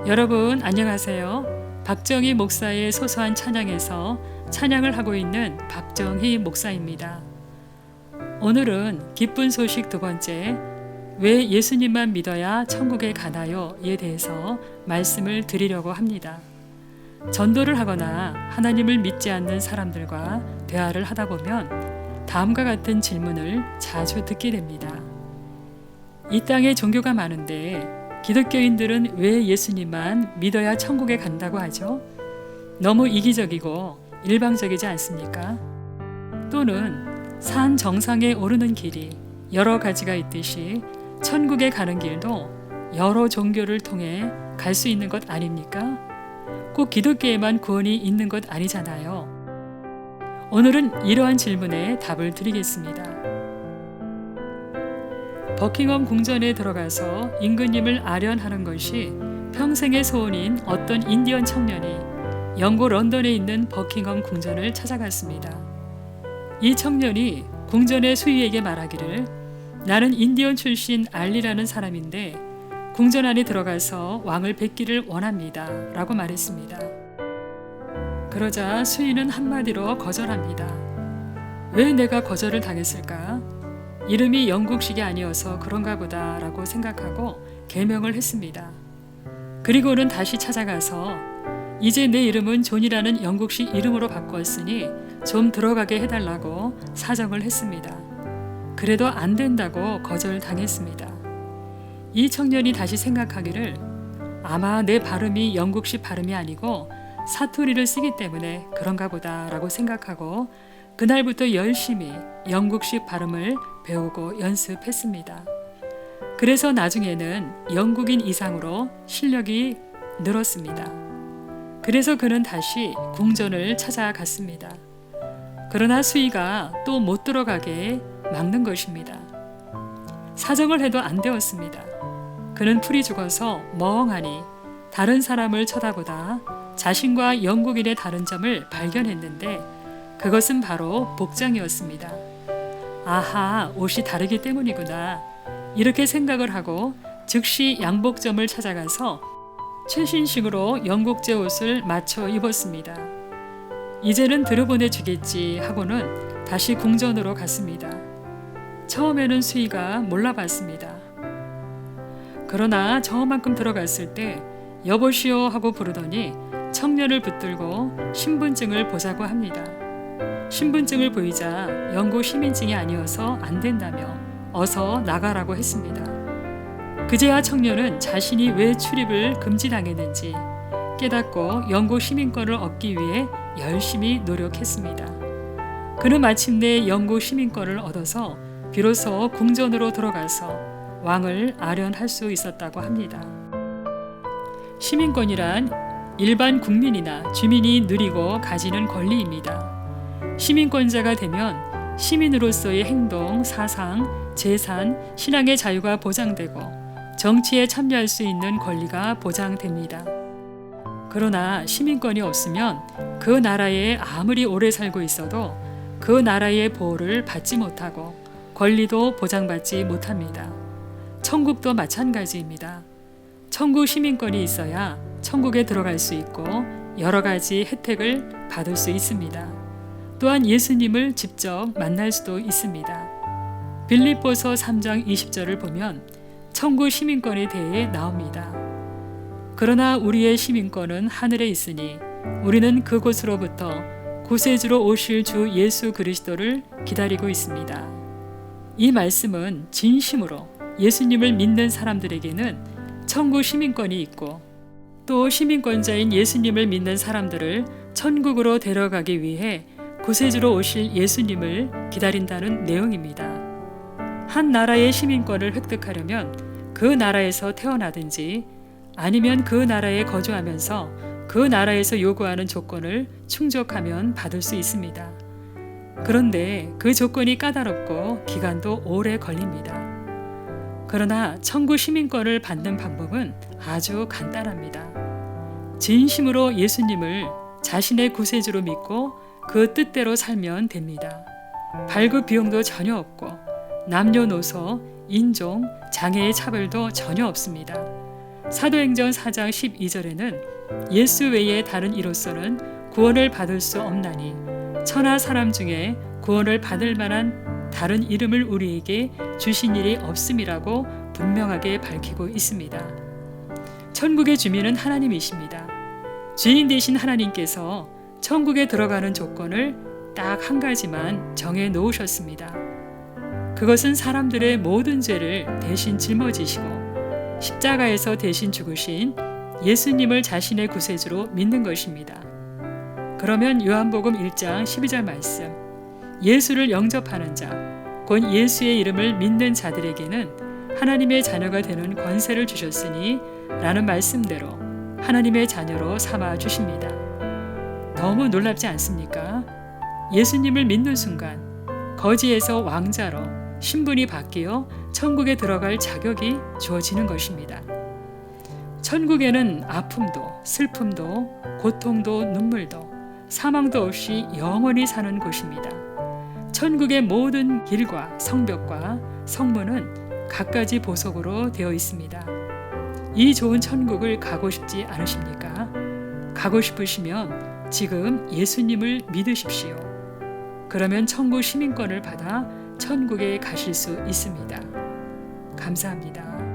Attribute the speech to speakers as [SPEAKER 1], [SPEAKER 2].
[SPEAKER 1] 여러분 안녕하세요. 박정희 목사의 소소한 찬양에서 찬양을 하고 있는 박정희 목사입니다. 오늘은 기쁜 소식 두 번째, 왜 예수님만 믿어야 천국에 가나요?에 대해서 말씀을 드리려고 합니다. 전도를 하거나 하나님을 믿지 않는 사람들과 대화를 하다 보면 다음과 같은 질문을 자주 듣게 됩니다. 이 땅에 종교가 많은데 기독교인들은 왜 예수님만 믿어야 천국에 간다고 하죠? 너무 이기적이고 일방적이지 않습니까? 또는 산 정상에 오르는 길이 여러 가지가 있듯이 천국에 가는 길도 여러 종교를 통해 갈 수 있는 것 아닙니까? 꼭 기독교에만 구원이 있는 것 아니잖아요. 오늘은 이러한 질문에 답을 드리겠습니다. 버킹엄 궁전에 들어가서 임금님을 아련하는 것이 평생의 소원인 어떤 인디언 청년이 영국 런던에 있는 버킹엄 궁전을 찾아갔습니다. 이 청년이 궁전의 수의에게 말하기를, 나는 인디언 출신 알리라는 사람인데 궁전 안에 들어가서 왕을 뵙기를 원합니다 라고 말했습니다. 그러자 수의는 한마디로 거절합니다. 왜 내가 거절을 당했을까? 이름이 영국식이 아니어서 그런가 보다 라고 생각하고 개명을 했습니다. 그리고는 다시 찾아가서 이제 내 이름은 존이라는 영국식 이름으로 바꿨으니 좀 들어가게 해달라고 사정을 했습니다. 그래도 안 된다고 거절당했습니다. 이 청년이 다시 생각하기를, 아마 내 발음이 영국식 발음이 아니고 사투리를 쓰기 때문에 그런가 보다 라고 생각하고 그날부터 열심히 영국식 발음을 배우고 연습했습니다. 그래서 나중에는 영국인 이상으로 실력이 늘었습니다. 그래서 그는 다시 궁전을 찾아갔습니다. 그러나 수의가 또 못 들어가게 막는 것입니다. 사정을 해도 안 되었습니다. 그는 풀이 죽어서 멍하니 다른 사람을 쳐다보다 자신과 영국인의 다른 점을 발견했는데 그것은 바로 복장이었습니다. 아하, 옷이 다르기 때문이구나. 이렇게 생각을 하고 즉시 양복점을 찾아가서 최신식으로 영국제 옷을 맞춰 입었습니다. 이제는 들여보내 주겠지 하고는 다시 궁전으로 갔습니다. 처음에는 수의가 몰라봤습니다. 그러나 저만큼 들어갔을 때 여보시오 하고 부르더니 청년을 붙들고 신분증을 보자고 합니다. 신분증을 보이자 영국 시민증이 아니어서 안 된다며 어서 나가라고 했습니다. 그제야 청년은 자신이 왜 출입을 금지당했는지 깨닫고 영국 시민권을 얻기 위해 열심히 노력했습니다. 그는 마침내 영국 시민권을 얻어서 비로소 궁전으로 들어가서 왕을 아련할 수 있었다고 합니다. 시민권이란 일반 국민이나 주민이 누리고 가지는 권리입니다. 시민권자가 되면 시민으로서의 행동, 사상, 재산, 신앙의 자유가 보장되고 정치에 참여할 수 있는 권리가 보장됩니다. 그러나 시민권이 없으면 그 나라에 아무리 오래 살고 있어도 그 나라의 보호를 받지 못하고 권리도 보장받지 못합니다. 천국도 마찬가지입니다. 천국 시민권이 있어야 천국에 들어갈 수 있고 여러 가지 혜택을 받을 수 있습니다. 또한 예수님을 직접 만날 수도 있습니다. 빌립보서 3장 20절을 보면 천국 시민권에 대해 나옵니다. 그러나 우리의 시민권은 하늘에 있으니 우리는 그곳으로부터 구세주로 오실 주 예수 그리스도를 기다리고 있습니다. 이 말씀은 진심으로 예수님을 믿는 사람들에게는 천국 시민권이 있고 또 시민권자인 예수님을 믿는 사람들을 천국으로 데려가기 위해 구세주로 오실 예수님을 기다린다는 내용입니다. 한 나라의 시민권을 획득하려면 그 나라에서 태어나든지 아니면 그 나라에 거주하면서 그 나라에서 요구하는 조건을 충족하면 받을 수 있습니다. 그런데 그 조건이 까다롭고 기간도 오래 걸립니다. 그러나 천국 시민권을 받는 방법은 아주 간단합니다. 진심으로 예수님을 자신의 구세주로 믿고 그 뜻대로 살면 됩니다. 발급 비용도 전혀 없고 남녀노소, 인종, 장애의 차별도 전혀 없습니다. 사도행전 4장 12절에는 예수 외에 다른 이로서는 구원을 받을 수 없나니 천하 사람 중에 구원을 받을 만한 다른 이름을 우리에게 주신 일이 없음이라고 분명하게 밝히고 있습니다. 천국의 주민은 하나님이십니다. 주인 되신 하나님께서 천국에 들어가는 조건을 딱 한 가지만 정해 놓으셨습니다. 그것은 사람들의 모든 죄를 대신 짊어지시고 십자가에서 대신 죽으신 예수님을 자신의 구세주로 믿는 것입니다. 그러면 요한복음 1장 12절 말씀, 예수를 영접하는 자, 곧 예수의 이름을 믿는 자들에게는 하나님의 자녀가 되는 권세를 주셨으니 라는 말씀대로 하나님의 자녀로 삼아 주십니다. 너무 놀랍지 않습니까? 예수님을 믿는 순간 거지에서 왕자로 신분이 바뀌어 천국에 들어갈 자격이 주어지는 것입니다. 천국에는 아픔도 슬픔도 고통도 눈물도 사망도 없이 영원히 사는 곳입니다. 천국의 모든 길과 성벽과 성문은 갖가지 보석으로 되어 있습니다. 이 좋은 천국을 가고 싶지 않으십니까? 가고 싶으시면 지금 예수님을 믿으십시오. 그러면 천국 시민권을 받아 천국에 가실 수 있습니다. 감사합니다.